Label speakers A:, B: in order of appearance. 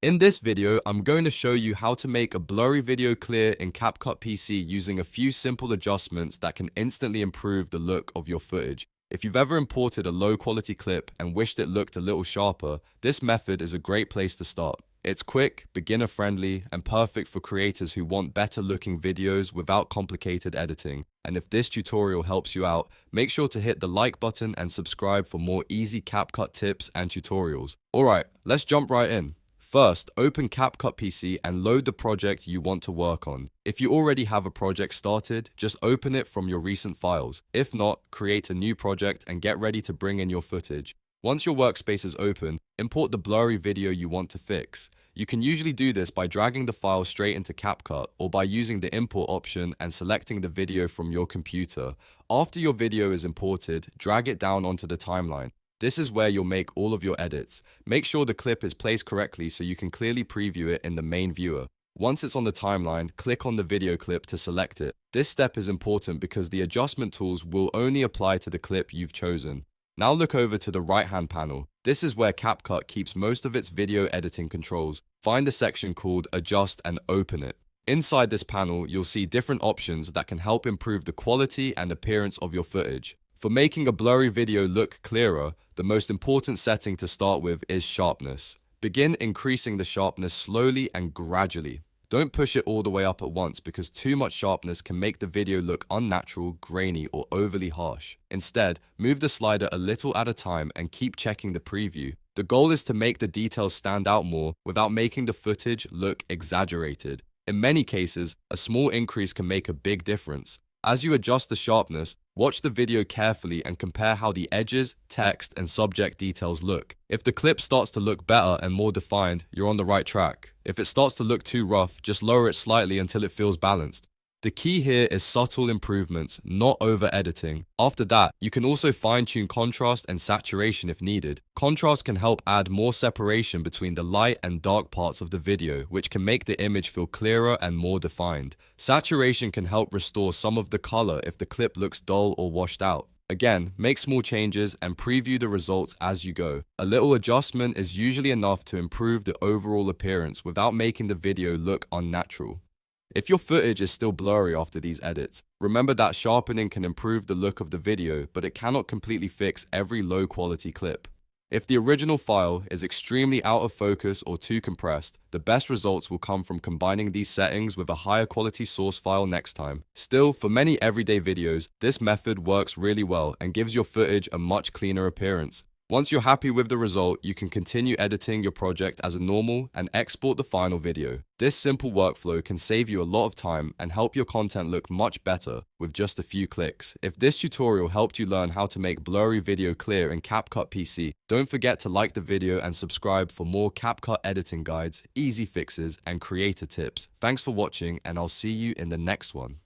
A: In this video, I'm going to show you how to make a blurry video clear in CapCut PC using a few simple adjustments that can instantly improve the look of your footage. If you've ever imported a low quality clip and wished it looked a little sharper, this method is a great place to start. It's quick, beginner friendly, and perfect for creators who want better looking videos without complicated editing. And if this tutorial helps you out, make sure to hit the like button and subscribe for more easy CapCut tips and tutorials. Alright, let's jump right in. First, open CapCut PC and load the project you want to work on. If you already have a project started, just open it from your recent files. If not, create a new project and get ready to bring in your footage. Once your workspace is open, import the blurry video you want to fix. You can usually do this by dragging the file straight into CapCut or by using the import option and selecting the video from your computer. After your video is imported, drag it down onto the timeline. This is where you'll make all of your edits. Make sure the clip is placed correctly so you can clearly preview it in the main viewer. Once it's on the timeline, click on the video clip to select it. This step is important because the adjustment tools will only apply to the clip you've chosen. Now look over to the right-hand panel. This is where CapCut keeps most of its video editing controls. Find the section called Adjust and open it. Inside this panel, you'll see different options that can help improve the quality and appearance of your footage. For making a blurry video look clearer, the most important setting to start with is sharpness. Begin increasing the sharpness slowly and gradually. Don't push it all the way up at once because too much sharpness can make the video look unnatural, grainy, or overly harsh. Instead, move the slider a little at a time and keep checking the preview. The goal is to make the details stand out more without making the footage look exaggerated. In many cases, a small increase can make a big difference. As you adjust the sharpness, watch the video carefully and compare how the edges, text, and subject details look. If the clip starts to look better and more defined, you're on the right track. If it starts to look too rough, just lower it slightly until it feels balanced. The key here is subtle improvements, not over-editing. After that, you can also fine-tune contrast and saturation if needed. Contrast can help add more separation between the light and dark parts of the video, which can make the image feel clearer and more defined. Saturation can help restore some of the color if the clip looks dull or washed out. Again, make small changes and preview the results as you go. A little adjustment is usually enough to improve the overall appearance without making the video look unnatural. If your footage is still blurry after these edits, remember that sharpening can improve the look of the video, but it cannot completely fix every low quality clip. If the original file is extremely out of focus or too compressed, the best results will come from combining these settings with a higher quality source file next time. Still, for many everyday videos, this method works really well and gives your footage a much cleaner appearance. Once you're happy with the result, you can continue editing your project as normal and export the final video. This simple workflow can save you a lot of time and help your content look much better with just a few clicks. If this tutorial helped you learn how to make blurry video clear in CapCut PC, don't forget to like the video and subscribe for more CapCut editing guides, easy fixes, and creator tips. Thanks for watching, and I'll see you in the next one.